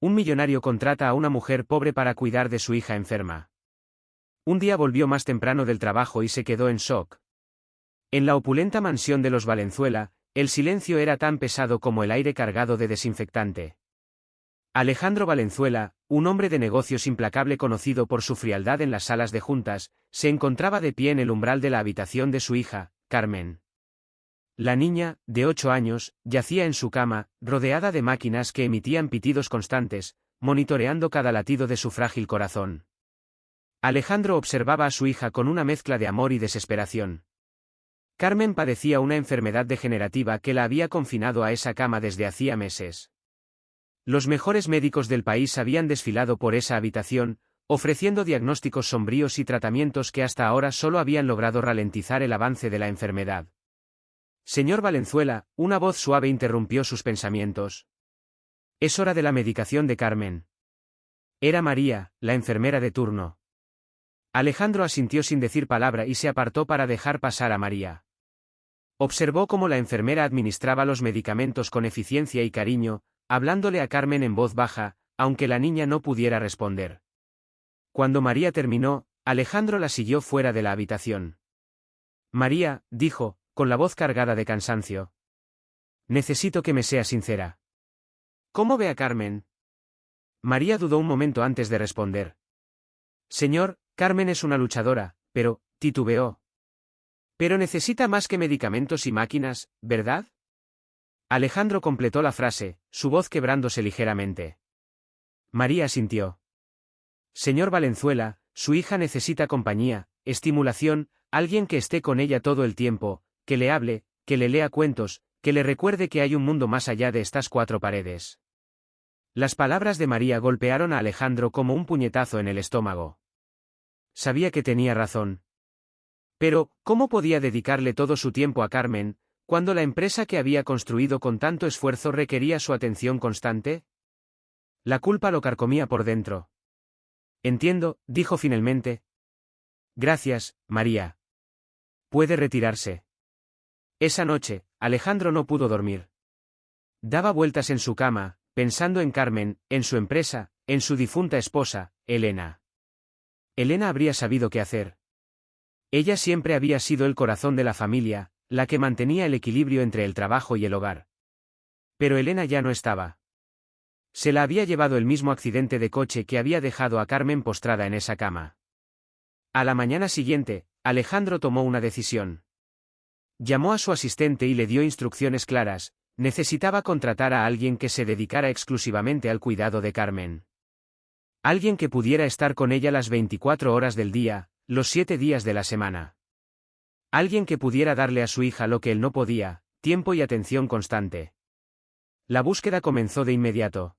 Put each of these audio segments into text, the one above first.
Un millonario contrata a una mujer pobre para cuidar de su hija enferma. Un día volvió más temprano del trabajo y se quedó en shock. En la opulenta mansión de los Valenzuela, el silencio era tan pesado como el aire cargado de desinfectante. Alejandro Valenzuela, un hombre de negocios implacable conocido por su frialdad en las salas de juntas, se encontraba de pie en el umbral de la habitación de su hija, Carmen. La niña, de 8 años, yacía en su cama, rodeada de máquinas que emitían pitidos constantes, monitoreando cada latido de su frágil corazón. Alejandro observaba a su hija con una mezcla de amor y desesperación. Carmen padecía una enfermedad degenerativa que la había confinado a esa cama desde hacía meses. Los mejores médicos del país habían desfilado por esa habitación, ofreciendo diagnósticos sombríos y tratamientos que hasta ahora solo habían logrado ralentizar el avance de la enfermedad. Señor Valenzuela, una voz suave interrumpió sus pensamientos. Es hora de la medicación de Carmen. Era María, la enfermera de turno. Alejandro asintió sin decir palabra y se apartó para dejar pasar a María. Observó cómo la enfermera administraba los medicamentos con eficiencia y cariño, hablándole a Carmen en voz baja, aunque la niña no pudiera responder. Cuando María terminó, Alejandro la siguió fuera de la habitación. María, dijo, con la voz cargada de cansancio. Necesito que me sea sincera. ¿Cómo ve a Carmen? María dudó un momento antes de responder. Señor, Carmen es una luchadora, pero, titubeó. Pero necesita más que medicamentos y máquinas, ¿verdad? Alejandro completó la frase, su voz quebrándose ligeramente. María asintió. Señor Valenzuela, su hija necesita compañía, estimulación, alguien que esté con ella todo el tiempo, que le hable, que le lea cuentos, que le recuerde que hay un mundo más allá de estas 4 paredes. Las palabras de María golpearon a Alejandro como un puñetazo en el estómago. Sabía que tenía razón. Pero, ¿cómo podía dedicarle todo su tiempo a Carmen, cuando la empresa que había construido con tanto esfuerzo requería su atención constante? La culpa lo carcomía por dentro. Entiendo, dijo finalmente. Gracias, María. Puede retirarse. Esa noche, Alejandro no pudo dormir. Daba vueltas en su cama, pensando en Carmen, en su empresa, en su difunta esposa, Elena. Elena habría sabido qué hacer. Ella siempre había sido el corazón de la familia, la que mantenía el equilibrio entre el trabajo y el hogar. Pero Elena ya no estaba. Se la había llevado el mismo accidente de coche que había dejado a Carmen postrada en esa cama. A la mañana siguiente, Alejandro tomó una decisión. Llamó a su asistente y le dio instrucciones claras: necesitaba contratar a alguien que se dedicara exclusivamente al cuidado de Carmen. Alguien que pudiera estar con ella las 24 horas del día, los 7 días de la semana. Alguien que pudiera darle a su hija lo que él no podía, tiempo y atención constante. La búsqueda comenzó de inmediato.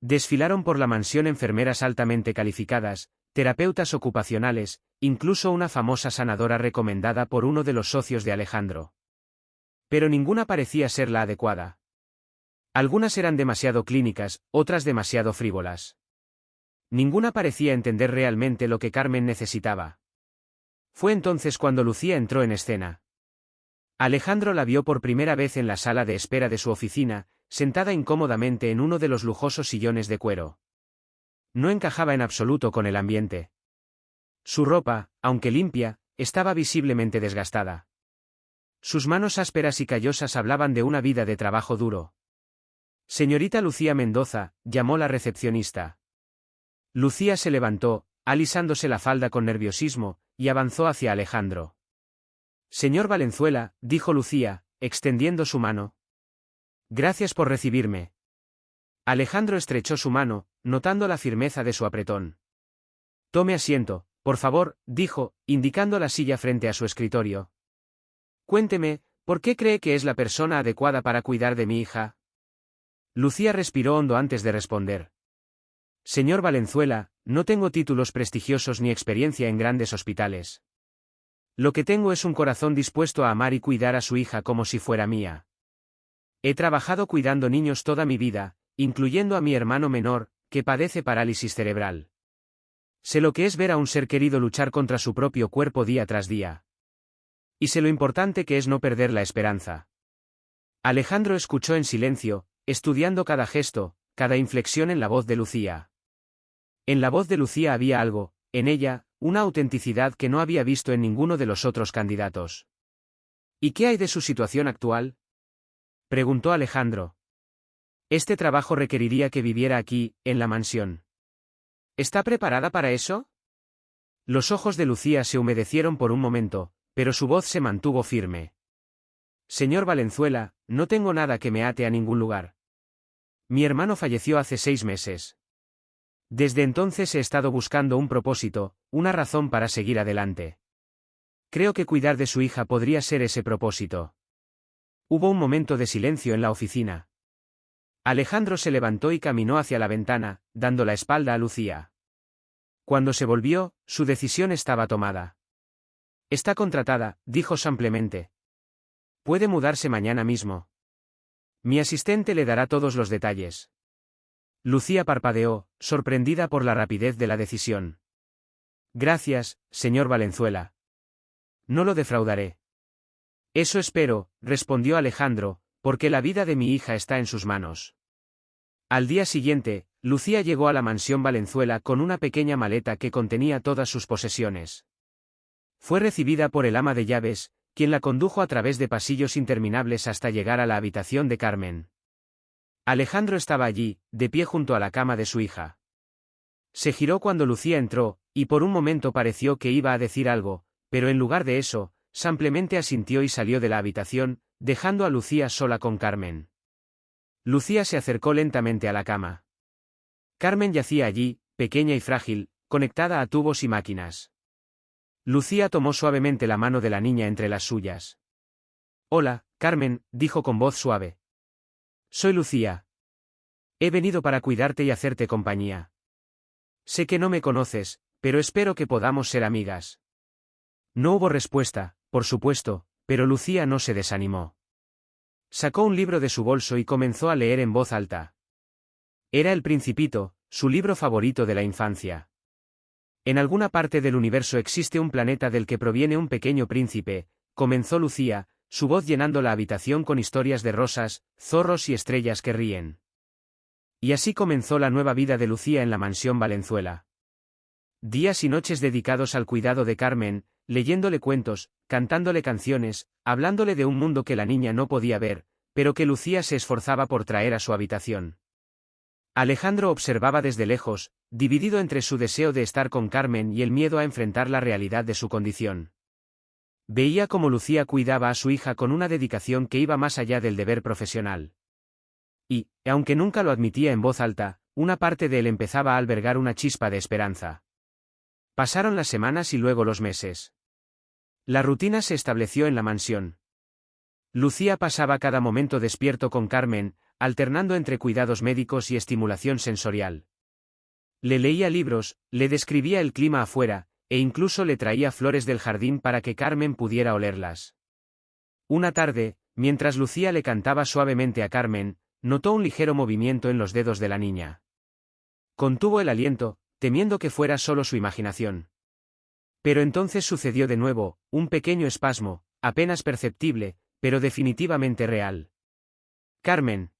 Desfilaron por la mansión enfermeras altamente calificadas, terapeutas ocupacionales, incluso una famosa sanadora recomendada por uno de los socios de Alejandro. Pero ninguna parecía ser la adecuada. Algunas eran demasiado clínicas, otras demasiado frívolas. Ninguna parecía entender realmente lo que Carmen necesitaba. Fue entonces cuando Lucía entró en escena. Alejandro la vio por primera vez en la sala de espera de su oficina, sentada incómodamente en uno de los lujosos sillones de cuero. No encajaba en absoluto con el ambiente. Su ropa, aunque limpia, estaba visiblemente desgastada. Sus manos ásperas y callosas hablaban de una vida de trabajo duro. Señorita Lucía Mendoza, llamó la recepcionista. Lucía se levantó, alisándose la falda con nerviosismo, y avanzó hacia Alejandro. Señor Valenzuela, dijo Lucía, extendiendo su mano. Gracias por recibirme. Alejandro estrechó su mano, notando la firmeza de su apretón. Tome asiento, por favor, dijo, indicando la silla frente a su escritorio. Cuénteme, ¿por qué cree que es la persona adecuada para cuidar de mi hija? Lucía respiró hondo antes de responder. Señor Valenzuela, no tengo títulos prestigiosos ni experiencia en grandes hospitales. Lo que tengo es un corazón dispuesto a amar y cuidar a su hija como si fuera mía. He trabajado cuidando niños toda mi vida, incluyendo a mi hermano menor, que padece parálisis cerebral. Sé lo que es ver a un ser querido luchar contra su propio cuerpo día tras día. Y sé lo importante que es no perder la esperanza. Alejandro escuchó en silencio, estudiando cada gesto, cada inflexión en la voz de Lucía. En la voz de Lucía había algo, en ella, una autenticidad que no había visto en ninguno de los otros candidatos. ¿Y qué hay de su situación actual?, preguntó Alejandro. Este trabajo requeriría que viviera aquí, en la mansión. ¿Está preparada para eso? Los ojos de Lucía se humedecieron por un momento, pero su voz se mantuvo firme. Señor Valenzuela, no tengo nada que me ate a ningún lugar. Mi hermano falleció hace 6 meses. Desde entonces he estado buscando un propósito, una razón para seguir adelante. Creo que cuidar de su hija podría ser ese propósito. Hubo un momento de silencio en la oficina. Alejandro se levantó y caminó hacia la ventana, dando la espalda a Lucía. Cuando se volvió, su decisión estaba tomada. Está contratada, dijo simplemente. Puede mudarse mañana mismo. Mi asistente le dará todos los detalles. Lucía parpadeó, sorprendida por la rapidez de la decisión. Gracias, señor Valenzuela. No lo defraudaré. Eso espero, respondió Alejandro, porque la vida de mi hija está en sus manos. Al día siguiente, Lucía llegó a la mansión Valenzuela con una pequeña maleta que contenía todas sus posesiones. Fue recibida por el ama de llaves, quien la condujo a través de pasillos interminables hasta llegar a la habitación de Carmen. Alejandro estaba allí, de pie junto a la cama de su hija. Se giró cuando Lucía entró, y por un momento pareció que iba a decir algo, pero en lugar de eso, simplemente asintió y salió de la habitación, dejando a Lucía sola con Carmen. Lucía se acercó lentamente a la cama. Carmen yacía allí, pequeña y frágil, conectada a tubos y máquinas. Lucía tomó suavemente la mano de la niña entre las suyas. Hola, Carmen, dijo con voz suave. Soy Lucía. He venido para cuidarte y hacerte compañía. Sé que no me conoces, pero espero que podamos ser amigas. No hubo respuesta, por supuesto, pero Lucía no se desanimó. Sacó un libro de su bolso y comenzó a leer en voz alta. Era El Principito, su libro favorito de la infancia. En alguna parte del universo existe un planeta del que proviene un pequeño príncipe, comenzó Lucía, su voz llenando la habitación con historias de rosas, zorros y estrellas que ríen. Y así comenzó la nueva vida de Lucía en la mansión Valenzuela. Días y noches dedicados al cuidado de Carmen, leyéndole cuentos, cantándole canciones, hablándole de un mundo que la niña no podía ver, pero que Lucía se esforzaba por traer a su habitación. Alejandro observaba desde lejos, dividido entre su deseo de estar con Carmen y el miedo a enfrentar la realidad de su condición. Veía cómo Lucía cuidaba a su hija con una dedicación que iba más allá del deber profesional. Y, aunque nunca lo admitía en voz alta, una parte de él empezaba a albergar una chispa de esperanza. Pasaron las semanas y luego los meses. La rutina se estableció en la mansión. Lucía pasaba cada momento despierto con Carmen, alternando entre cuidados médicos y estimulación sensorial. Le leía libros, le describía el clima afuera, e incluso le traía flores del jardín para que Carmen pudiera olerlas. Una tarde, mientras Lucía le cantaba suavemente a Carmen, notó un ligero movimiento en los dedos de la niña. Contuvo el aliento, temiendo que fuera solo su imaginación. Pero entonces sucedió de nuevo, un pequeño espasmo, apenas perceptible, pero definitivamente real. «Carmen»,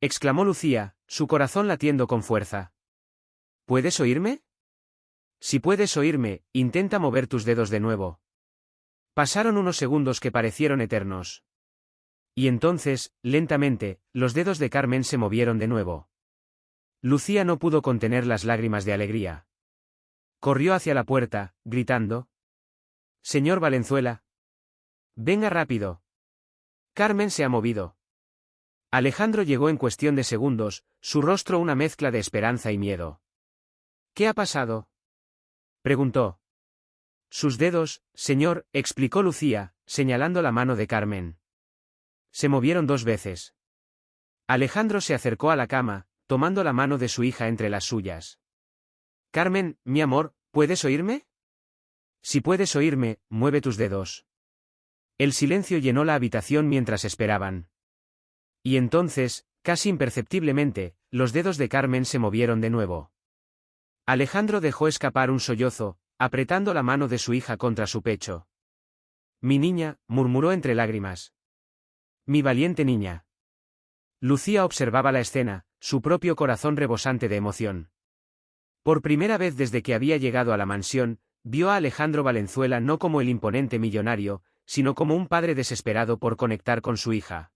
exclamó Lucía, su corazón latiendo con fuerza. «¿Puedes oírme? Si puedes oírme, intenta mover tus dedos de nuevo». Pasaron unos segundos que parecieron eternos. Y entonces, lentamente, los dedos de Carmen se movieron de nuevo. Lucía no pudo contener las lágrimas de alegría. Corrió hacia la puerta, gritando: «Señor Valenzuela. Venga rápido. Carmen se ha movido». Alejandro llegó en cuestión de segundos, su rostro una mezcla de esperanza y miedo. «¿Qué ha pasado?», preguntó. «Sus dedos, señor», explicó Lucía, señalando la mano de Carmen. Se movieron 2 veces. Alejandro se acercó a la cama, tomando la mano de su hija entre las suyas. «Carmen, mi amor, ¿puedes oírme? Si puedes oírme, mueve tus dedos». El silencio llenó la habitación mientras esperaban. Y entonces, casi imperceptiblemente, los dedos de Carmen se movieron de nuevo. Alejandro dejó escapar un sollozo, apretando la mano de su hija contra su pecho. «Mi niña», murmuró entre lágrimas. «Mi valiente niña». Lucía observaba la escena, su propio corazón rebosante de emoción. Por primera vez desde que había llegado a la mansión, vio a Alejandro Valenzuela no como el imponente millonario, sino como un padre desesperado por conectar con su hija.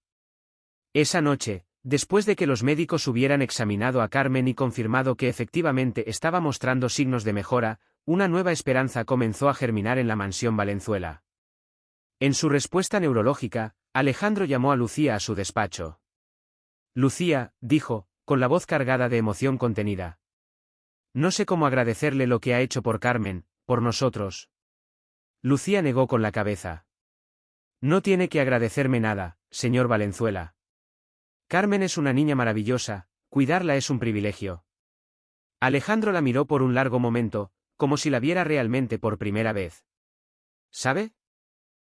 Esa noche, después de que los médicos hubieran examinado a Carmen y confirmado que efectivamente estaba mostrando signos de mejora, una nueva esperanza comenzó a germinar en la mansión Valenzuela. En su respuesta neurológica, Alejandro llamó a Lucía a su despacho. Lucía, dijo, con la voz cargada de emoción contenida. No sé cómo agradecerle lo que ha hecho por Carmen, por nosotros. Lucía negó con la cabeza. No tiene que agradecerme nada, señor Valenzuela. Carmen es una niña maravillosa, cuidarla es un privilegio. Alejandro la miró por un largo momento, como si la viera realmente por primera vez. ¿Sabe?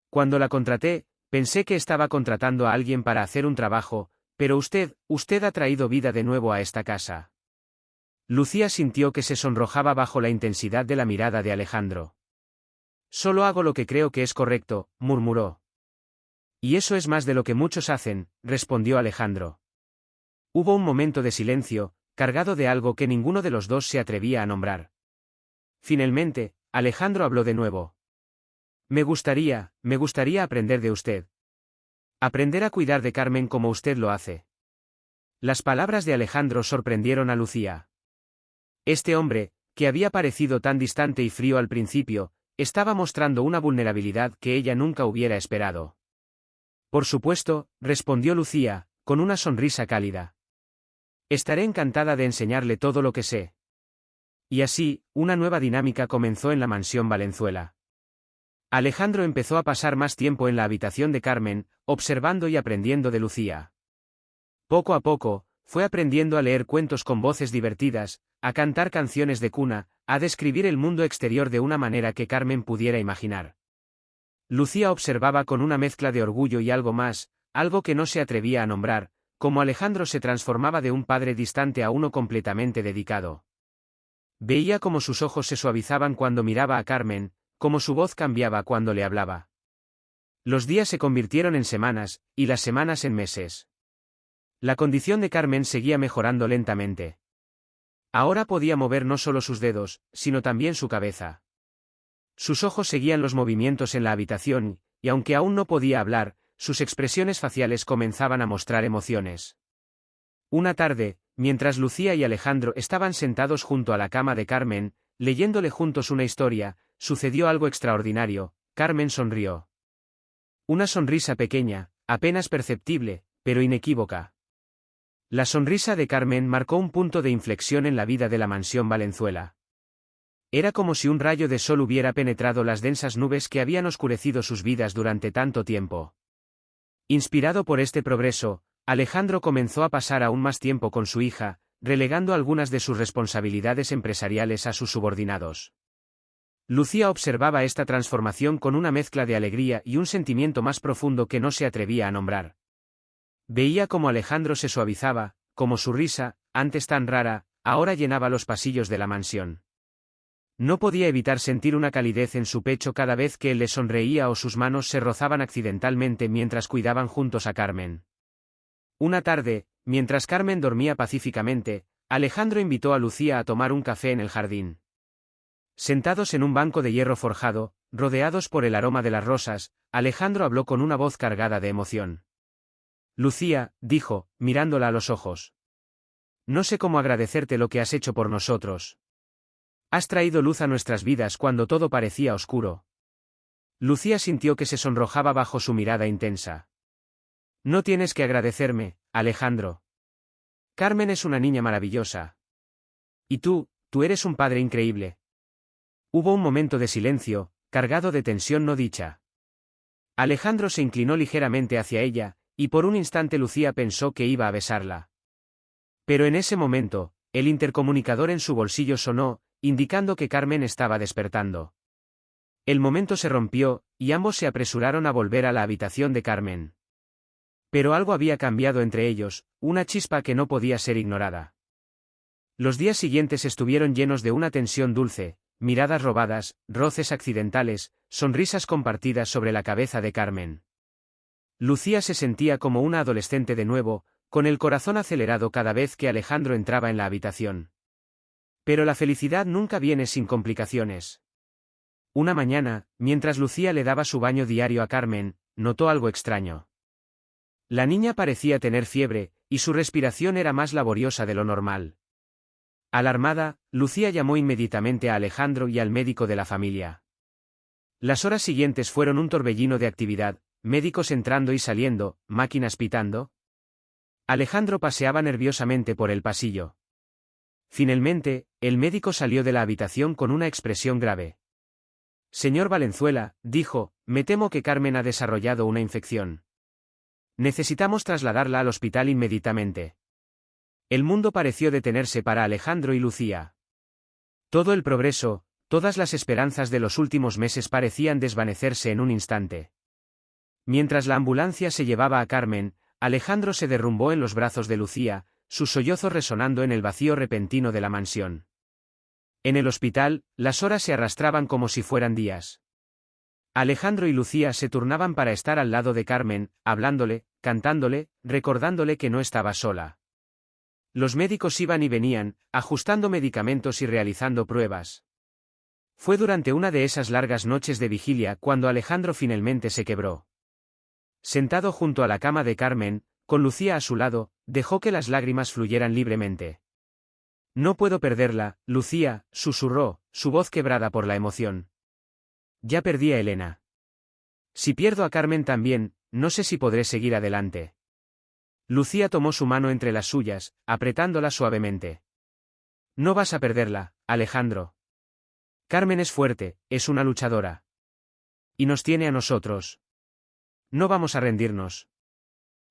Cuando la contraté, pensé que estaba contratando a alguien para hacer un trabajo, pero usted ha traído vida de nuevo a esta casa. Lucía sintió que se sonrojaba bajo la intensidad de la mirada de Alejandro. Solo hago lo que creo que es correcto, murmuró. Y eso es más de lo que muchos hacen, respondió Alejandro. Hubo un momento de silencio, cargado de algo que ninguno de los dos se atrevía a nombrar. Finalmente, Alejandro habló de nuevo. Me gustaría aprender de usted. Aprender a cuidar de Carmen como usted lo hace. Las palabras de Alejandro sorprendieron a Lucía. Este hombre, que había parecido tan distante y frío al principio, estaba mostrando una vulnerabilidad que ella nunca hubiera esperado. Por supuesto, respondió Lucía, con una sonrisa cálida. Estaré encantada de enseñarle todo lo que sé. Y así, una nueva dinámica comenzó en la mansión Valenzuela. Alejandro empezó a pasar más tiempo en la habitación de Carmen, observando y aprendiendo de Lucía. Poco a poco, fue aprendiendo a leer cuentos con voces divertidas, a cantar canciones de cuna, a describir el mundo exterior de una manera que Carmen pudiera imaginar. Lucía observaba con una mezcla de orgullo y algo más, algo que no se atrevía a nombrar, cómo Alejandro se transformaba de un padre distante a uno completamente dedicado. Veía cómo sus ojos se suavizaban cuando miraba a Carmen, cómo su voz cambiaba cuando le hablaba. Los días se convirtieron en semanas, y las semanas en meses. La condición de Carmen seguía mejorando lentamente. Ahora podía mover no solo sus dedos, sino también su cabeza. Sus ojos seguían los movimientos en la habitación, y aunque aún no podía hablar, sus expresiones faciales comenzaban a mostrar emociones. Una tarde, mientras Lucía y Alejandro estaban sentados junto a la cama de Carmen, leyéndole juntos una historia, sucedió algo extraordinario. Carmen sonrió. Una sonrisa pequeña, apenas perceptible, pero inequívoca. La sonrisa de Carmen marcó un punto de inflexión en la vida de la mansión Valenzuela. Era como si un rayo de sol hubiera penetrado las densas nubes que habían oscurecido sus vidas durante tanto tiempo. Inspirado por este progreso, Alejandro comenzó a pasar aún más tiempo con su hija, relegando algunas de sus responsabilidades empresariales a sus subordinados. Lucía observaba esta transformación con una mezcla de alegría y un sentimiento más profundo que no se atrevía a nombrar. Veía cómo Alejandro se suavizaba, como su risa, antes tan rara, ahora llenaba los pasillos de la mansión. No podía evitar sentir una calidez en su pecho cada vez que él le sonreía o sus manos se rozaban accidentalmente mientras cuidaban juntos a Carmen. Una tarde, mientras Carmen dormía pacíficamente, Alejandro invitó a Lucía a tomar un café en el jardín. Sentados en un banco de hierro forjado, rodeados por el aroma de las rosas, Alejandro habló con una voz cargada de emoción. Lucía, dijo, mirándola a los ojos. No sé cómo agradecerte lo que has hecho por nosotros. Has traído luz a nuestras vidas cuando todo parecía oscuro. Lucía sintió que se sonrojaba bajo su mirada intensa. No tienes que agradecerme, Alejandro. Carmen es una niña maravillosa. Y tú eres un padre increíble. Hubo un momento de silencio, cargado de tensión no dicha. Alejandro se inclinó ligeramente hacia ella, y por un instante Lucía pensó que iba a besarla. Pero en ese momento, el intercomunicador en su bolsillo sonó, indicando que Carmen estaba despertando. El momento se rompió, y ambos se apresuraron a volver a la habitación de Carmen. Pero algo había cambiado entre ellos, una chispa que no podía ser ignorada. Los días siguientes estuvieron llenos de una tensión dulce, miradas robadas, roces accidentales, sonrisas compartidas sobre la cabeza de Carmen. Lucía se sentía como una adolescente de nuevo, con el corazón acelerado cada vez que Alejandro entraba en la habitación. Pero la felicidad nunca viene sin complicaciones. Una mañana, mientras Lucía le daba su baño diario a Carmen, notó algo extraño. La niña parecía tener fiebre, y su respiración era más laboriosa de lo normal. Alarmada, Lucía llamó inmediatamente a Alejandro y al médico de la familia. Las horas siguientes fueron un torbellino de actividad, médicos entrando y saliendo, máquinas pitando. Alejandro paseaba nerviosamente por el pasillo. Finalmente, el médico salió de la habitación con una expresión grave. Señor Valenzuela, dijo, me temo que Carmen ha desarrollado una infección. Necesitamos trasladarla al hospital inmediatamente. El mundo pareció detenerse para Alejandro y Lucía. Todo el progreso, todas las esperanzas de los últimos meses parecían desvanecerse en un instante. Mientras la ambulancia se llevaba a Carmen, Alejandro se derrumbó en los brazos de Lucía, sus sollozos resonando en el vacío repentino de la mansión. En el hospital, las horas se arrastraban como si fueran días. Alejandro y Lucía se turnaban para estar al lado de Carmen, hablándole, cantándole, recordándole que no estaba sola. Los médicos iban y venían, ajustando medicamentos y realizando pruebas. Fue durante una de esas largas noches de vigilia cuando Alejandro finalmente se quebró. Sentado junto a la cama de Carmen, con Lucía a su lado, dejó que las lágrimas fluyeran libremente. No puedo perderla, Lucía, susurró, su voz quebrada por la emoción. Ya perdí a Elena. Si pierdo a Carmen también, no sé si podré seguir adelante. Lucía tomó su mano entre las suyas, apretándola suavemente. No vas a perderla, Alejandro. Carmen es fuerte, es una luchadora. Y nos tiene a nosotros. No vamos a rendirnos.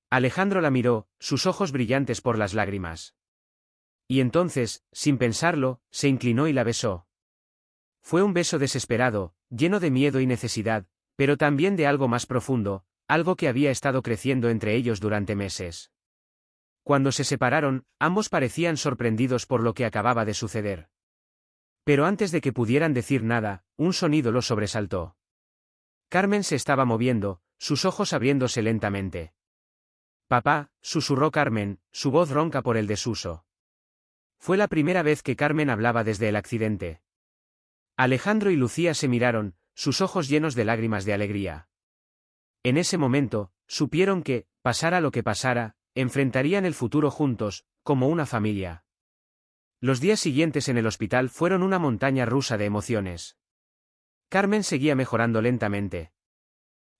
Alejandro la miró, sus ojos brillantes por las lágrimas. Y entonces, sin pensarlo, se inclinó y la besó. Fue un beso desesperado, lleno de miedo y necesidad, pero también de algo más profundo, algo que había estado creciendo entre ellos durante meses. Cuando se separaron, ambos parecían sorprendidos por lo que acababa de suceder. Pero antes de que pudieran decir nada, un sonido los sobresaltó. Carmen se estaba moviendo, sus ojos abriéndose lentamente. Papá, susurró Carmen, su voz ronca por el desuso. Fue la primera vez que Carmen hablaba desde el accidente. Alejandro y Lucía se miraron, sus ojos llenos de lágrimas de alegría. En ese momento, supieron que, pasara lo que pasara, enfrentarían el futuro juntos, como una familia. Los días siguientes en el hospital fueron una montaña rusa de emociones. Carmen seguía mejorando lentamente.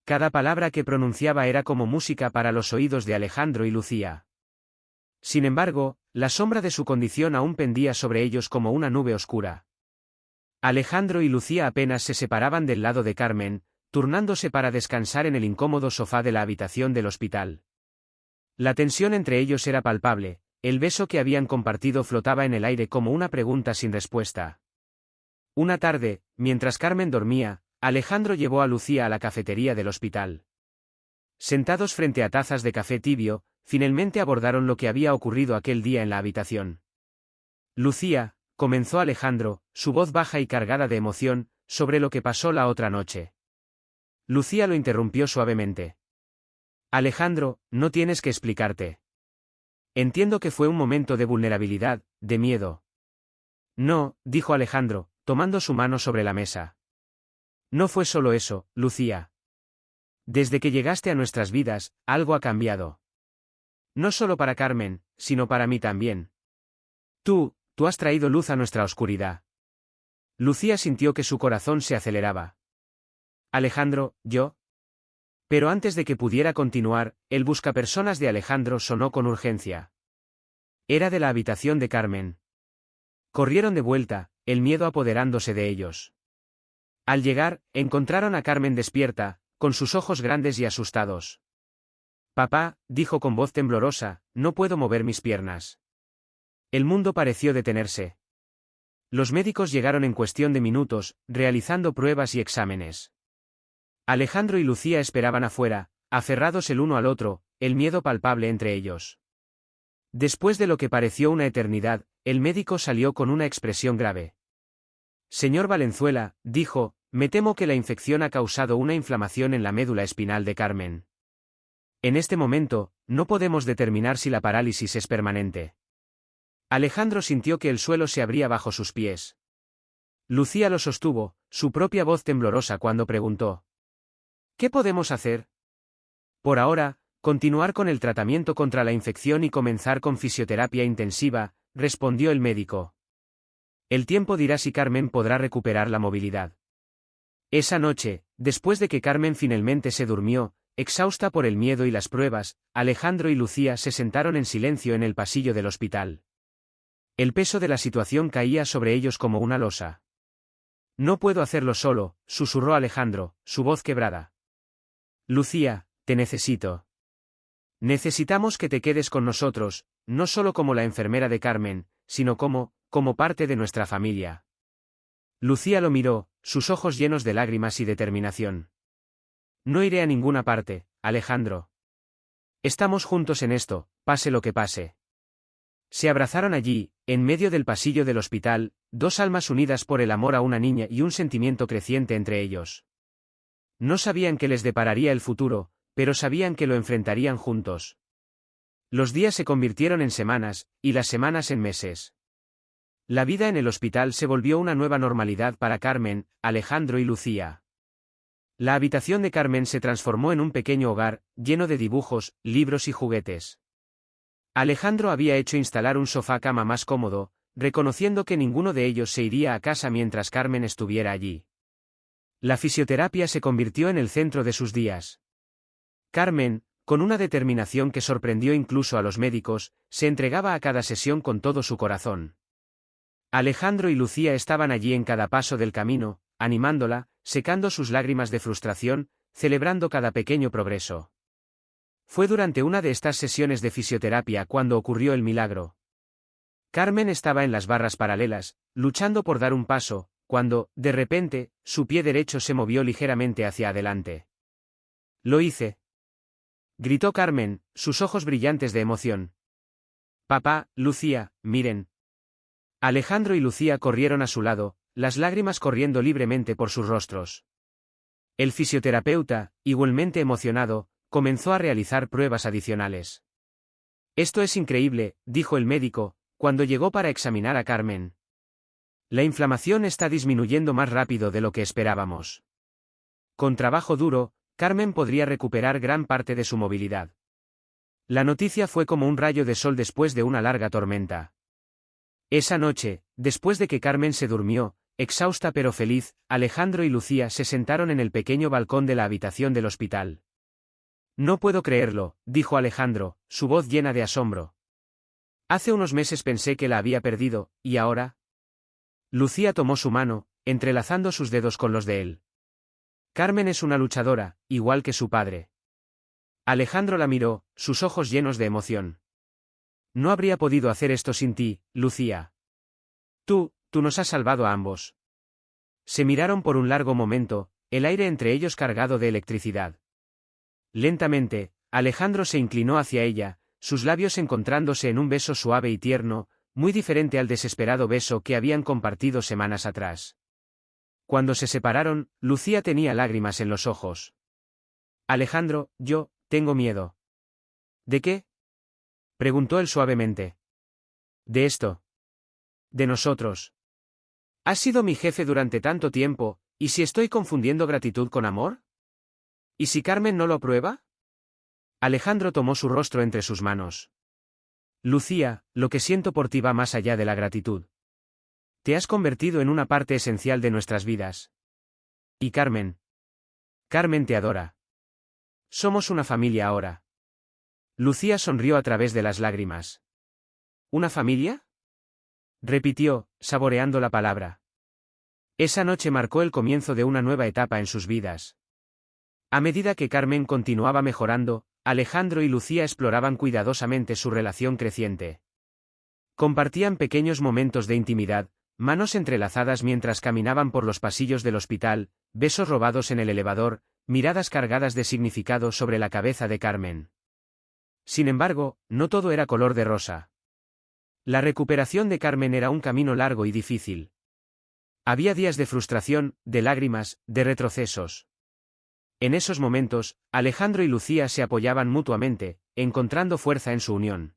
Cada palabra que pronunciaba era como música para los oídos de Alejandro y Lucía. Sin embargo, la sombra de su condición aún pendía sobre ellos como una nube oscura. Alejandro y Lucía apenas se separaban del lado de Carmen, turnándose para descansar en el incómodo sofá de la habitación del hospital. La tensión entre ellos era palpable, el beso que habían compartido flotaba en el aire como una pregunta sin respuesta. Una tarde, mientras Carmen dormía, Alejandro llevó a Lucía a la cafetería del hospital. Sentados frente a tazas de café tibio, finalmente abordaron lo que había ocurrido aquel día en la habitación. Lucía, comenzó Alejandro, su voz baja y cargada de emoción, sobre lo que pasó la otra noche. Lucía lo interrumpió suavemente. Alejandro, no tienes que explicarte. Entiendo que fue un momento de vulnerabilidad, de miedo. No, dijo Alejandro, tomando su mano sobre la mesa. No fue solo eso, Lucía. Desde que llegaste a nuestras vidas, algo ha cambiado. No solo para Carmen, sino para mí también. Tú has traído luz a nuestra oscuridad. Lucía sintió que su corazón se aceleraba. Alejandro, ¿yo? Pero antes de que pudiera continuar, el buscapersonas de Alejandro sonó con urgencia. Era de la habitación de Carmen. Corrieron de vuelta, el miedo apoderándose de ellos. Al llegar, encontraron a Carmen despierta, con sus ojos grandes y asustados. Papá, dijo con voz temblorosa, no puedo mover mis piernas. El mundo pareció detenerse. Los médicos llegaron en cuestión de minutos, realizando pruebas y exámenes. Alejandro y Lucía esperaban afuera, aferrados el uno al otro, el miedo palpable entre ellos. Después de lo que pareció una eternidad, el médico salió con una expresión grave. Señor Valenzuela, dijo, me temo que la infección ha causado una inflamación en la médula espinal de Carmen. En este momento, no podemos determinar si la parálisis es permanente. Alejandro sintió que el suelo se abría bajo sus pies. Lucía lo sostuvo, su propia voz temblorosa cuando preguntó: ¿qué podemos hacer? Por ahora, continuar con el tratamiento contra la infección y comenzar con fisioterapia intensiva, respondió el médico. El tiempo dirá si Carmen podrá recuperar la movilidad. Esa noche, después de que Carmen finalmente se durmió, exhausta por el miedo y las pruebas, Alejandro y Lucía se sentaron en silencio en el pasillo del hospital. El peso de la situación caía sobre ellos como una losa. No puedo hacerlo solo, susurró Alejandro, su voz quebrada. Lucía, te necesito. Necesitamos que te quedes con nosotros, no solo como la enfermera de Carmen, sino como parte de nuestra familia. Lucía lo miró, sus ojos llenos de lágrimas y determinación. No iré a ninguna parte, Alejandro. Estamos juntos en esto, pase lo que pase. Se abrazaron allí, en medio del pasillo del hospital, dos almas unidas por el amor a una niña y un sentimiento creciente entre ellos. No sabían qué les depararía el futuro, pero sabían que lo enfrentarían juntos. Los días se convirtieron en semanas, y las semanas en meses. La vida en el hospital se volvió una nueva normalidad para Carmen, Alejandro y Lucía. La habitación de Carmen se transformó en un pequeño hogar, lleno de dibujos, libros y juguetes. Alejandro había hecho instalar un sofá-cama más cómodo, reconociendo que ninguno de ellos se iría a casa mientras Carmen estuviera allí. La fisioterapia se convirtió en el centro de sus días. Carmen, con una determinación que sorprendió incluso a los médicos, se entregaba a cada sesión con todo su corazón. Alejandro y Lucía estaban allí en cada paso del camino, animándola, secando sus lágrimas de frustración, celebrando cada pequeño progreso. Fue durante una de estas sesiones de fisioterapia cuando ocurrió el milagro. Carmen estaba en las barras paralelas, luchando por dar un paso, cuando, de repente, su pie derecho se movió ligeramente hacia adelante. «Lo hice», gritó Carmen, sus ojos brillantes de emoción. «Papá, Lucía, miren». Alejandro y Lucía corrieron a su lado, las lágrimas corriendo libremente por sus rostros. El fisioterapeuta, igualmente emocionado, comenzó a realizar pruebas adicionales. «Esto es increíble», dijo el médico, cuando llegó para examinar a Carmen. «La inflamación está disminuyendo más rápido de lo que esperábamos. Con trabajo duro, Carmen podría recuperar gran parte de su movilidad». La noticia fue como un rayo de sol después de una larga tormenta. Esa noche, después de que Carmen se durmió, exhausta pero feliz, Alejandro y Lucía se sentaron en el pequeño balcón de la habitación del hospital. «No puedo creerlo», dijo Alejandro, su voz llena de asombro. «Hace unos meses pensé que la había perdido, ¿y ahora?». Lucía tomó su mano, entrelazando sus dedos con los de él. «Carmen es una luchadora, igual que su padre». Alejandro la miró, sus ojos llenos de emoción. «No habría podido hacer esto sin ti, Lucía. Tú nos has salvado a ambos». Se miraron por un largo momento, el aire entre ellos cargado de electricidad. Lentamente, Alejandro se inclinó hacia ella, sus labios encontrándose en un beso suave y tierno, muy diferente al desesperado beso que habían compartido semanas atrás. Cuando se separaron, Lucía tenía lágrimas en los ojos. «Alejandro, yo tengo miedo». «¿De qué?», preguntó él suavemente. «De esto. De nosotros. Has sido mi jefe durante tanto tiempo, ¿y si estoy confundiendo gratitud con amor? ¿Y si Carmen no lo aprueba?». Alejandro tomó su rostro entre sus manos. «Lucía, lo que siento por ti va más allá de la gratitud. Te has convertido en una parte esencial de nuestras vidas. Y Carmen. Carmen te adora. Somos una familia ahora». Lucía sonrió a través de las lágrimas. «¿Una familia?», repitió, saboreando la palabra. Esa noche marcó el comienzo de una nueva etapa en sus vidas. A medida que Carmen continuaba mejorando, Alejandro y Lucía exploraban cuidadosamente su relación creciente. Compartían pequeños momentos de intimidad, manos entrelazadas mientras caminaban por los pasillos del hospital, besos robados en el elevador, miradas cargadas de significado sobre la cabeza de Carmen. Sin embargo, no todo era color de rosa. La recuperación de Carmen era un camino largo y difícil. Había días de frustración, de lágrimas, de retrocesos. En esos momentos, Alejandro y Lucía se apoyaban mutuamente, encontrando fuerza en su unión.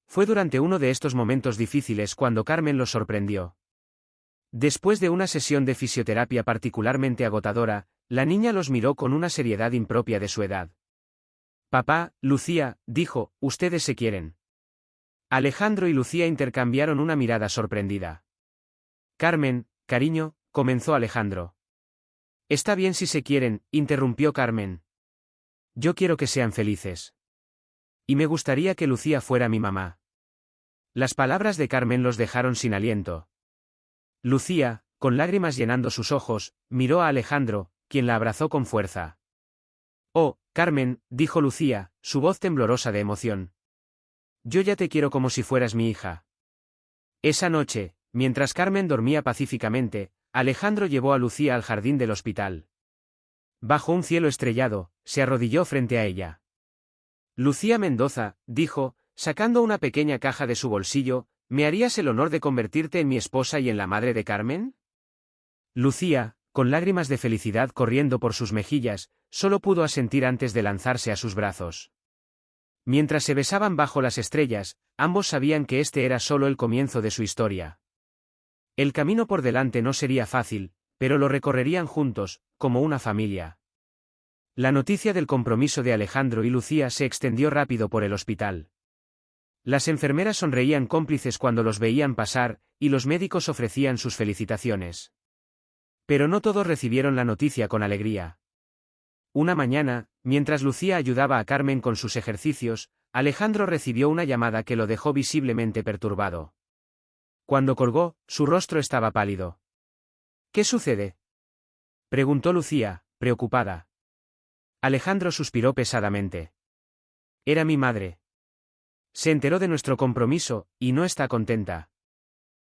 Fue durante uno de estos momentos difíciles cuando Carmen los sorprendió. Después de una sesión de fisioterapia particularmente agotadora, la niña los miró con una seriedad impropia de su edad. Papá, Lucía, dijo, ustedes se quieren. Alejandro y Lucía intercambiaron una mirada sorprendida. Carmen, cariño, comenzó Alejandro. Está bien si se quieren, interrumpió Carmen. Yo quiero que sean felices. Y me gustaría que Lucía fuera mi mamá. Las palabras de Carmen los dejaron sin aliento. Lucía, con lágrimas llenando sus ojos, miró a Alejandro, quien la abrazó con fuerza. Oh, Carmen, dijo Lucía, su voz temblorosa de emoción. Yo ya te quiero como si fueras mi hija. Esa noche, mientras Carmen dormía pacíficamente, Alejandro llevó a Lucía al jardín del hospital. Bajo un cielo estrellado, se arrodilló frente a ella. Lucía Mendoza, dijo, sacando una pequeña caja de su bolsillo, ¿me harías el honor de convertirte en mi esposa y en la madre de Carmen? Lucía, con lágrimas de felicidad corriendo por sus mejillas, solo pudo asentir antes de lanzarse a sus brazos. Mientras se besaban bajo las estrellas, ambos sabían que este era solo el comienzo de su historia. El camino por delante no sería fácil, pero lo recorrerían juntos, como una familia. La noticia del compromiso de Alejandro y Lucía se extendió rápido por el hospital. Las enfermeras sonreían cómplices cuando los veían pasar, y los médicos ofrecían sus felicitaciones. Pero no todos recibieron la noticia con alegría. Una mañana, mientras Lucía ayudaba a Carmen con sus ejercicios, Alejandro recibió una llamada que lo dejó visiblemente perturbado. Cuando colgó, su rostro estaba pálido. ¿Qué sucede?, preguntó Lucía, preocupada. Alejandro suspiró pesadamente. Era mi madre. Se enteró de nuestro compromiso, y no está contenta.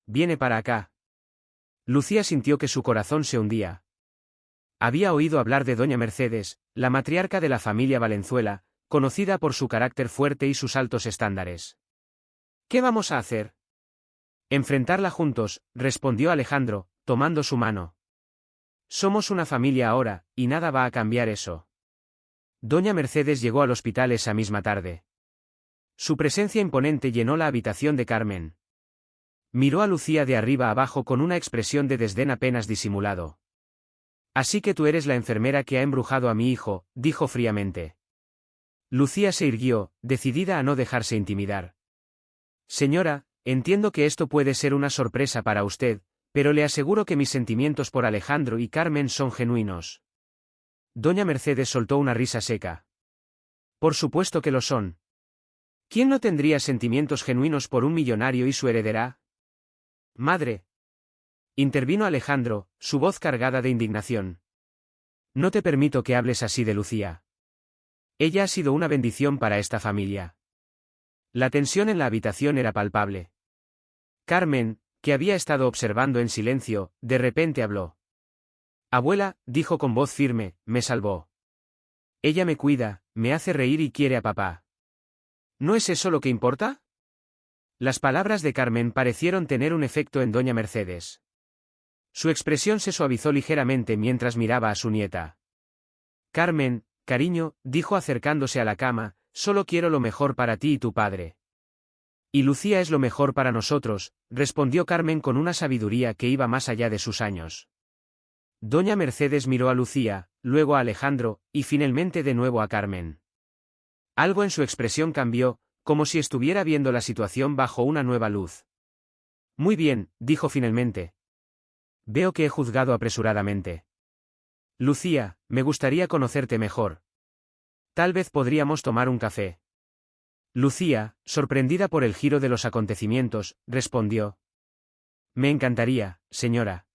Viene para acá. Lucía sintió que su corazón se hundía. Había oído hablar de doña Mercedes, la matriarca de la familia Valenzuela, conocida por su carácter fuerte y sus altos estándares. ¿Qué vamos a hacer? Enfrentarla juntos, respondió Alejandro, tomando su mano. Somos una familia ahora, y nada va a cambiar eso. Doña Mercedes llegó al hospital esa misma tarde. Su presencia imponente llenó la habitación de Carmen. Miró a Lucía de arriba abajo con una expresión de desdén apenas disimulado. Así que tú eres la enfermera que ha embrujado a mi hijo, dijo fríamente. Lucía se irguió, decidida a no dejarse intimidar. Señora, entiendo que esto puede ser una sorpresa para usted, pero le aseguro que mis sentimientos por Alejandro y Carmen son genuinos. Doña Mercedes soltó una risa seca. Por supuesto que lo son. ¿Quién no tendría sentimientos genuinos por un millonario y su heredera? Madre. Intervino Alejandro, su voz cargada de indignación. No te permito que hables así de Lucía. Ella ha sido una bendición para esta familia. La tensión en la habitación era palpable. Carmen, que había estado observando en silencio, de repente habló. Abuela, dijo con voz firme, me salvó. Ella me cuida, me hace reír y quiere a papá. ¿No es eso lo que importa? Las palabras de Carmen parecieron tener un efecto en doña Mercedes. Su expresión se suavizó ligeramente mientras miraba a su nieta. Carmen, cariño, dijo acercándose a la cama, solo quiero lo mejor para ti y tu padre. Y Lucía es lo mejor para nosotros, respondió Carmen con una sabiduría que iba más allá de sus años. Doña Mercedes miró a Lucía, luego a Alejandro, y finalmente de nuevo a Carmen. Algo en su expresión cambió, como si estuviera viendo la situación bajo una nueva luz. Muy bien, dijo finalmente. Veo que he juzgado apresuradamente. Lucía, me gustaría conocerte mejor. Tal vez podríamos tomar un café. Lucía, sorprendida por el giro de los acontecimientos, respondió. Me encantaría, señora.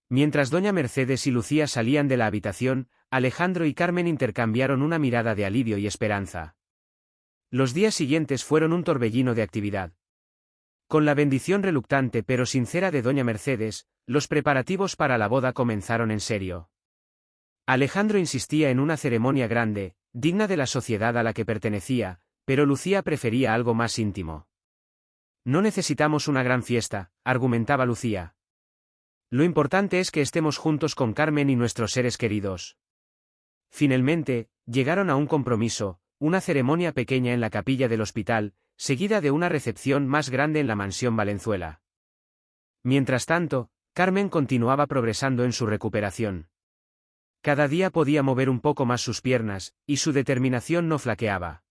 Mientras doña Mercedes y Lucía salían de la habitación, Alejandro y Carmen intercambiaron una mirada de alivio y esperanza. Los días siguientes fueron un torbellino de actividad. Con la bendición reluctante pero sincera de doña Mercedes, los preparativos para la boda comenzaron en serio. Alejandro insistía en una ceremonia grande, digna de la sociedad a la que pertenecía, pero Lucía prefería algo más íntimo. No necesitamos una gran fiesta, argumentaba Lucía. Lo importante es que estemos juntos con Carmen y nuestros seres queridos. Finalmente, llegaron a un compromiso, una ceremonia pequeña en la capilla del hospital, seguida de una recepción más grande en la mansión Valenzuela. Mientras tanto, Carmen continuaba progresando en su recuperación. Cada día podía mover un poco más sus piernas, y su determinación no flaqueaba.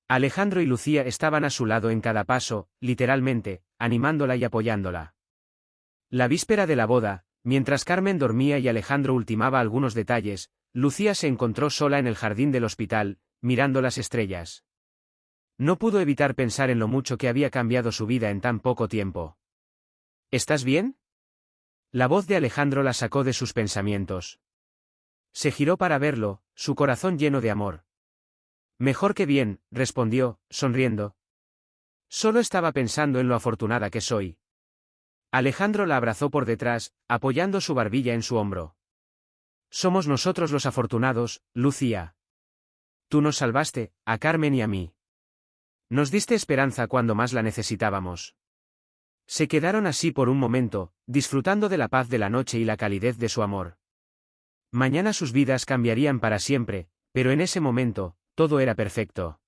Alejandro y Lucía estaban a su lado en cada paso, literalmente, animándola y apoyándola. La víspera de la boda, mientras Carmen dormía y Alejandro ultimaba algunos detalles, Lucía se encontró sola en el jardín del hospital, mirando las estrellas. No pudo evitar pensar en lo mucho que había cambiado su vida en tan poco tiempo. ¿Estás bien? La voz de Alejandro la sacó de sus pensamientos. Se giró para verlo, su corazón lleno de amor. Mejor que bien, respondió, sonriendo. Solo estaba pensando en lo afortunada que soy. Alejandro la abrazó por detrás, apoyando su barbilla en su hombro. Somos nosotros los afortunados, Lucía. Tú nos salvaste, a Carmen y a mí. Nos diste esperanza cuando más la necesitábamos. Se quedaron así por un momento, disfrutando de la paz de la noche y la calidez de su amor. Mañana sus vidas cambiarían para siempre, pero en ese momento, todo era perfecto.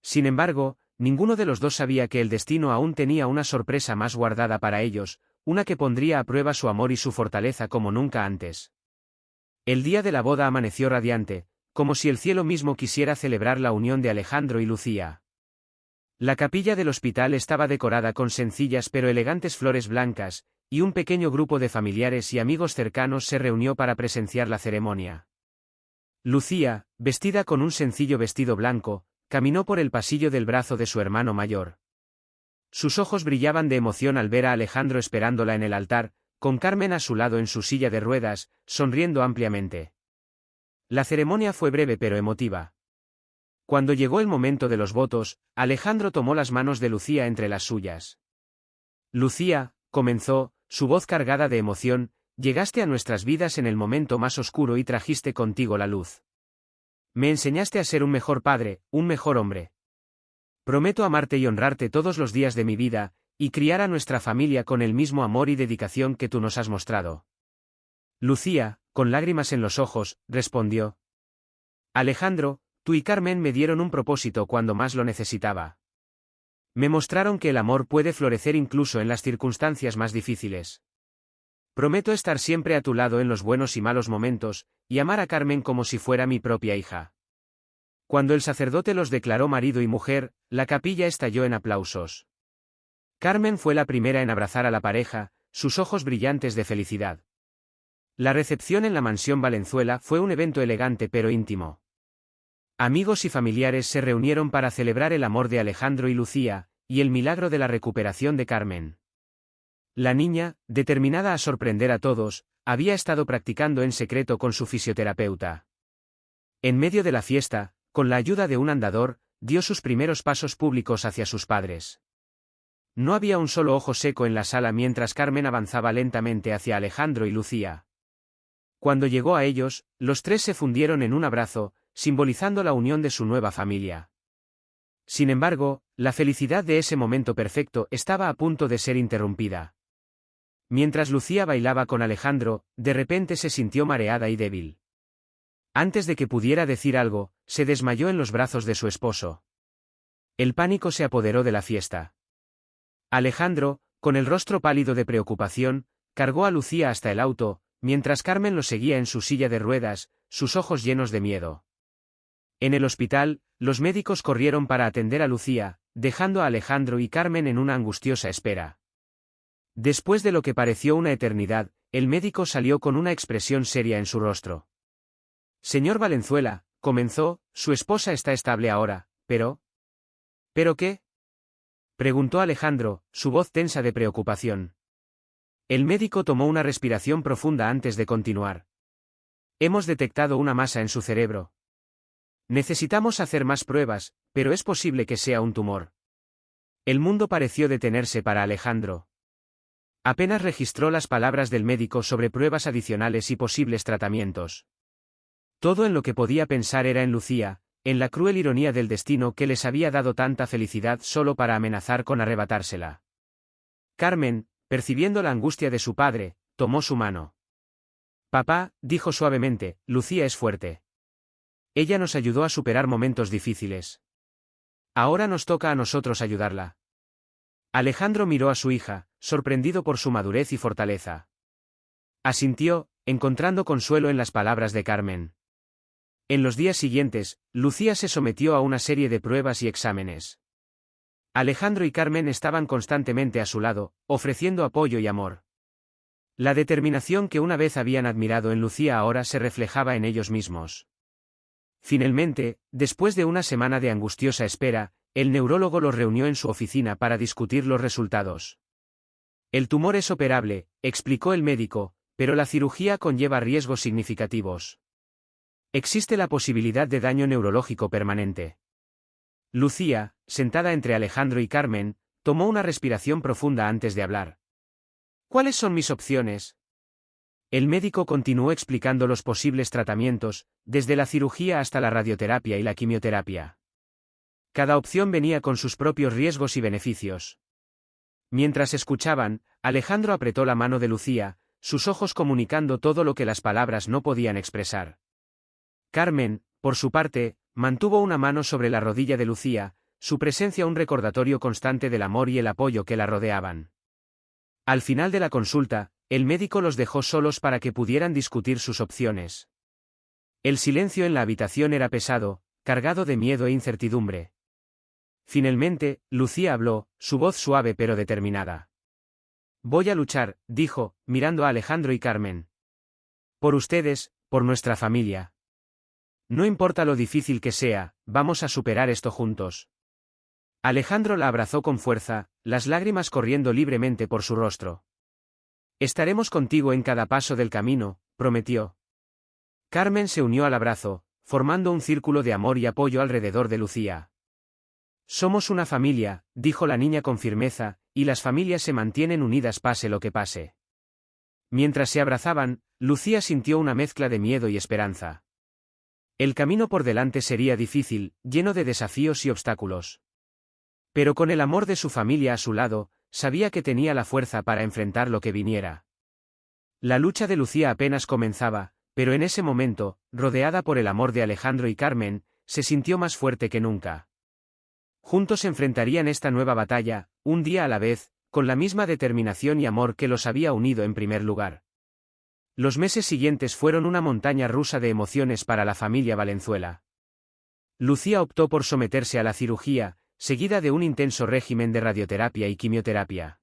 Sin embargo, ninguno de los dos sabía que el destino aún tenía una sorpresa más guardada para ellos, una que pondría a prueba su amor y su fortaleza como nunca antes. El día de la boda amaneció radiante, como si el cielo mismo quisiera celebrar la unión de Alejandro y Lucía. La capilla del hospital estaba decorada con sencillas pero elegantes flores blancas, y un pequeño grupo de familiares y amigos cercanos se reunió para presenciar la ceremonia. Lucía, vestida con un sencillo vestido blanco, caminó por el pasillo del brazo de su hermano mayor. Sus ojos brillaban de emoción al ver a Alejandro esperándola en el altar, con Carmen a su lado en su silla de ruedas, sonriendo ampliamente. La ceremonia fue breve pero emotiva. Cuando llegó el momento de los votos, Alejandro tomó las manos de Lucía entre las suyas. Lucía, comenzó, su voz cargada de emoción, llegaste a nuestras vidas en el momento más oscuro y trajiste contigo la luz. Me enseñaste a ser un mejor padre, un mejor hombre. Prometo amarte y honrarte todos los días de mi vida, y criar a nuestra familia con el mismo amor y dedicación que tú nos has mostrado. Lucía, con lágrimas en los ojos, respondió. Alejandro, tú y Carmen me dieron un propósito cuando más lo necesitaba. Me mostraron que el amor puede florecer incluso en las circunstancias más difíciles. Prometo estar siempre a tu lado en los buenos y malos momentos, y amar a Carmen como si fuera mi propia hija. Cuando el sacerdote los declaró marido y mujer, la capilla estalló en aplausos. Carmen fue la primera en abrazar a la pareja, sus ojos brillantes de felicidad. La recepción en la mansión Valenzuela fue un evento elegante pero íntimo. Amigos y familiares se reunieron para celebrar el amor de Alejandro y Lucía, y el milagro de la recuperación de Carmen. La niña, determinada a sorprender a todos, había estado practicando en secreto con su fisioterapeuta. En medio de la fiesta, con la ayuda de un andador, dio sus primeros pasos públicos hacia sus padres. No había un solo ojo seco en la sala mientras Carmen avanzaba lentamente hacia Alejandro y Lucía. Cuando llegó a ellos, los tres se fundieron en un abrazo, simbolizando la unión de su nueva familia. Sin embargo, la felicidad de ese momento perfecto estaba a punto de ser interrumpida. Mientras Lucía bailaba con Alejandro, de repente se sintió mareada y débil. Antes de que pudiera decir algo, se desmayó en los brazos de su esposo. El pánico se apoderó de la fiesta. Alejandro, con el rostro pálido de preocupación, cargó a Lucía hasta el auto, mientras Carmen lo seguía en su silla de ruedas, sus ojos llenos de miedo. En el hospital, los médicos corrieron para atender a Lucía, dejando a Alejandro y Carmen en una angustiosa espera. Después de lo que pareció una eternidad, el médico salió con una expresión seria en su rostro. Señor Valenzuela, comenzó, su esposa está estable ahora, pero... ¿Pero qué? Preguntó Alejandro, su voz tensa de preocupación. El médico tomó una respiración profunda antes de continuar. Hemos detectado una masa en su cerebro. Necesitamos hacer más pruebas, pero es posible que sea un tumor. El mundo pareció detenerse para Alejandro. Apenas registró las palabras del médico sobre pruebas adicionales y posibles tratamientos. Todo en lo que podía pensar era en Lucía, en la cruel ironía del destino que les había dado tanta felicidad solo para amenazar con arrebatársela. Carmen, percibiendo la angustia de su padre, tomó su mano. Papá, dijo suavemente, Lucía es fuerte. Ella nos ayudó a superar momentos difíciles. Ahora nos toca a nosotros ayudarla. Alejandro miró a su hija, sorprendido por su madurez y fortaleza. Asintió, encontrando consuelo en las palabras de Carmen. En los días siguientes, Lucía se sometió a una serie de pruebas y exámenes. Alejandro y Carmen estaban constantemente a su lado, ofreciendo apoyo y amor. La determinación que una vez habían admirado en Lucía ahora se reflejaba en ellos mismos. Finalmente, después de una semana de angustiosa espera, el neurólogo los reunió en su oficina para discutir los resultados. El tumor es operable, explicó el médico, pero la cirugía conlleva riesgos significativos. Existe la posibilidad de daño neurológico permanente. Lucía, sentada entre Alejandro y Carmen, tomó una respiración profunda antes de hablar. ¿Cuáles son mis opciones? El médico continuó explicando los posibles tratamientos, desde la cirugía hasta la radioterapia y la quimioterapia. Cada opción venía con sus propios riesgos y beneficios. Mientras escuchaban, Alejandro apretó la mano de Lucía, sus ojos comunicando todo lo que las palabras no podían expresar. Carmen, por su parte, mantuvo una mano sobre la rodilla de Lucía, su presencia un recordatorio constante del amor y el apoyo que la rodeaban. Al final de la consulta, el médico los dejó solos para que pudieran discutir sus opciones. El silencio en la habitación era pesado, cargado de miedo e incertidumbre. Finalmente, Lucía habló, su voz suave pero determinada. Voy a luchar, dijo, mirando a Alejandro y Carmen. Por ustedes, por nuestra familia. No importa lo difícil que sea, vamos a superar esto juntos. Alejandro la abrazó con fuerza, las lágrimas corriendo libremente por su rostro. Estaremos contigo en cada paso del camino, prometió. Carmen se unió al abrazo, formando un círculo de amor y apoyo alrededor de Lucía. Somos una familia, dijo la niña con firmeza, y las familias se mantienen unidas pase lo que pase. Mientras se abrazaban, Lucía sintió una mezcla de miedo y esperanza. El camino por delante sería difícil, lleno de desafíos y obstáculos. Pero con el amor de su familia a su lado, sabía que tenía la fuerza para enfrentar lo que viniera. La lucha de Lucía apenas comenzaba, pero en ese momento, rodeada por el amor de Alejandro y Carmen, se sintió más fuerte que nunca. Juntos enfrentarían esta nueva batalla, un día a la vez, con la misma determinación y amor que los había unido en primer lugar. Los meses siguientes fueron una montaña rusa de emociones para la familia Valenzuela. Lucía optó por someterse a la cirugía, seguida de un intenso régimen de radioterapia y quimioterapia.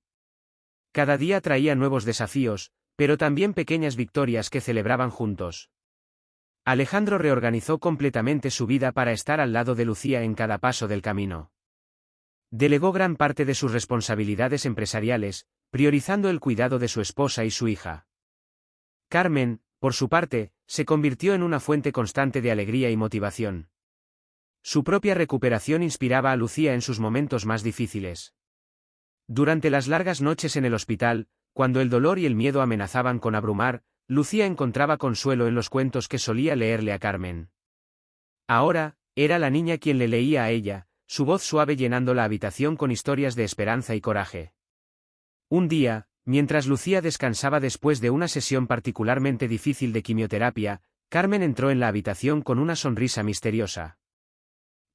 Cada día traía nuevos desafíos, pero también pequeñas victorias que celebraban juntos. Alejandro reorganizó completamente su vida para estar al lado de Lucía en cada paso del camino. Delegó gran parte de sus responsabilidades empresariales, priorizando el cuidado de su esposa y su hija. Carmen, por su parte, se convirtió en una fuente constante de alegría y motivación. Su propia recuperación inspiraba a Lucía en sus momentos más difíciles. Durante las largas noches en el hospital, cuando el dolor y el miedo amenazaban con abrumar, Lucía encontraba consuelo en los cuentos que solía leerle a Carmen. Ahora, era la niña quien le leía a ella, su voz suave llenando la habitación con historias de esperanza y coraje. Un día, mientras Lucía descansaba después de una sesión particularmente difícil de quimioterapia, Carmen entró en la habitación con una sonrisa misteriosa.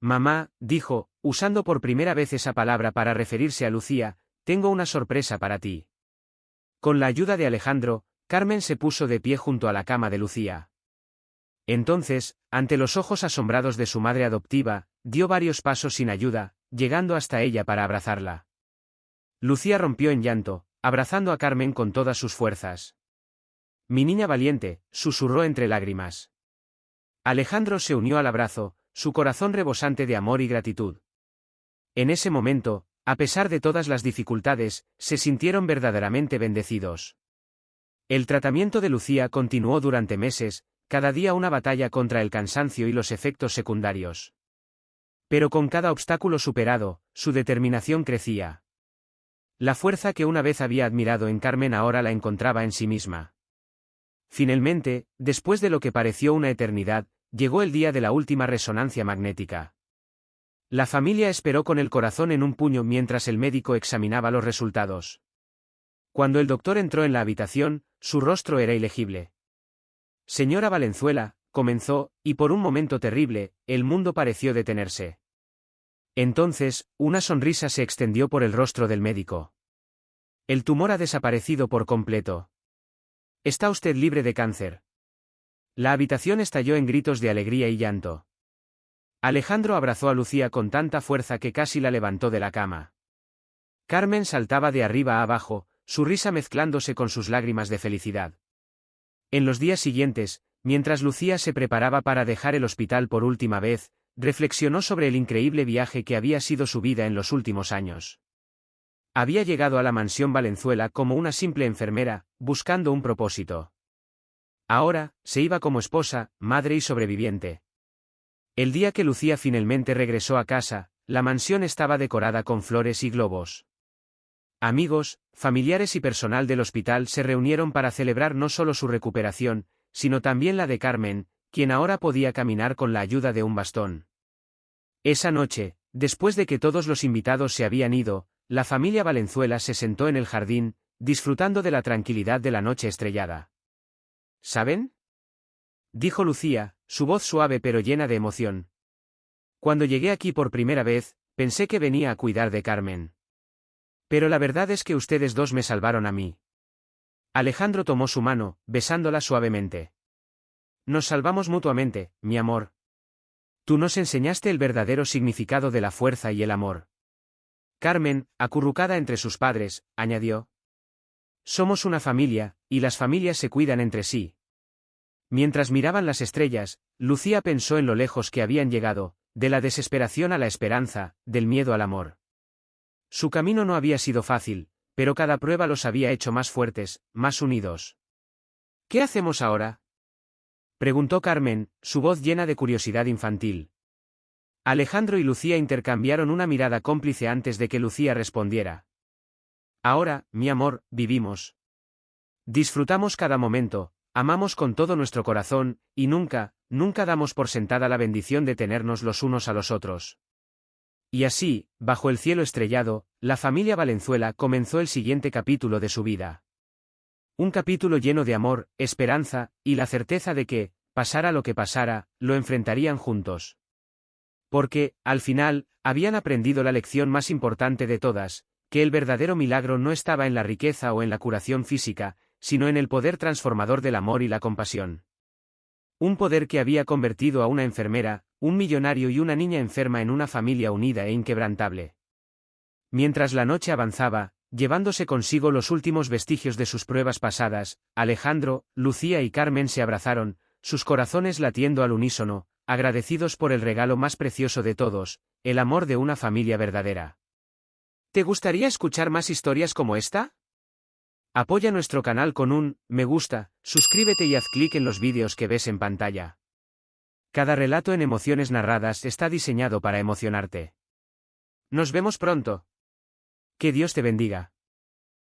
Mamá, dijo, usando por primera vez esa palabra para referirse a Lucía, tengo una sorpresa para ti. Con la ayuda de Alejandro, Carmen se puso de pie junto a la cama de Lucía. Entonces, ante los ojos asombrados de su madre adoptiva, dio varios pasos sin ayuda, llegando hasta ella para abrazarla. Lucía rompió en llanto, abrazando a Carmen con todas sus fuerzas. Mi niña valiente, susurró entre lágrimas. Alejandro se unió al abrazo, su corazón rebosante de amor y gratitud. En ese momento, a pesar de todas las dificultades, se sintieron verdaderamente bendecidos. El tratamiento de Lucía continuó durante meses, cada día una batalla contra el cansancio y los efectos secundarios. Pero con cada obstáculo superado, su determinación crecía. La fuerza que una vez había admirado en Carmen ahora la encontraba en sí misma. Finalmente, después de lo que pareció una eternidad, llegó el día de la última resonancia magnética. La familia esperó con el corazón en un puño mientras el médico examinaba los resultados. Cuando el doctor entró en la habitación, su rostro era ilegible. Señora Valenzuela, comenzó, y por un momento terrible, el mundo pareció detenerse. Entonces, una sonrisa se extendió por el rostro del médico. El tumor ha desaparecido por completo. Está usted libre de cáncer. La habitación estalló en gritos de alegría y llanto. Alejandro abrazó a Lucía con tanta fuerza que casi la levantó de la cama. Carmen saltaba de arriba a abajo, su risa mezclándose con sus lágrimas de felicidad. En los días siguientes, mientras Lucía se preparaba para dejar el hospital por última vez, reflexionó sobre el increíble viaje que había sido su vida en los últimos años. Había llegado a la mansión Valenzuela como una simple enfermera, buscando un propósito. Ahora, se iba como esposa, madre y sobreviviente. El día que Lucía finalmente regresó a casa, la mansión estaba decorada con flores y globos. Amigos, familiares y personal del hospital se reunieron para celebrar no solo su recuperación, sino también la de Carmen, quien ahora podía caminar con la ayuda de un bastón. Esa noche, después de que todos los invitados se habían ido, la familia Valenzuela se sentó en el jardín, disfrutando de la tranquilidad de la noche estrellada. ¿Saben?, dijo Lucía, su voz suave pero llena de emoción. Cuando llegué aquí por primera vez, pensé que venía a cuidar de Carmen. Pero la verdad es que ustedes dos me salvaron a mí. Alejandro tomó su mano, besándola suavemente. Nos salvamos mutuamente, mi amor. Tú nos enseñaste el verdadero significado de la fuerza y el amor. Carmen, acurrucada entre sus padres, añadió. Somos una familia, y las familias se cuidan entre sí. Mientras miraban las estrellas, Lucía pensó en lo lejos que habían llegado, de la desesperación a la esperanza, del miedo al amor. Su camino no había sido fácil, pero cada prueba los había hecho más fuertes, más unidos. ¿Qué hacemos ahora?, preguntó Carmen, su voz llena de curiosidad infantil. Alejandro y Lucía intercambiaron una mirada cómplice antes de que Lucía respondiera. Ahora, mi amor, vivimos. Disfrutamos cada momento, amamos con todo nuestro corazón, y nunca, nunca damos por sentada la bendición de tenernos los unos a los otros. Y así, bajo el cielo estrellado, la familia Valenzuela comenzó el siguiente capítulo de su vida. Un capítulo lleno de amor, esperanza, y la certeza de que, pasara lo que pasara, lo enfrentarían juntos. Porque, al final, habían aprendido la lección más importante de todas, que el verdadero milagro no estaba en la riqueza o en la curación física, sino en el poder transformador del amor y la compasión. Un poder que había convertido a una enfermera, un millonario y una niña enferma en una familia unida e inquebrantable. Mientras la noche avanzaba, llevándose consigo los últimos vestigios de sus pruebas pasadas, Alejandro, Lucía y Carmen se abrazaron, sus corazones latiendo al unísono, agradecidos por el regalo más precioso de todos, el amor de una familia verdadera. ¿Te gustaría escuchar más historias como esta? Apoya nuestro canal con un me gusta, suscríbete y haz clic en los vídeos que ves en pantalla. Cada relato en Emociones Narradas está diseñado para emocionarte. Nos vemos pronto. Que Dios te bendiga.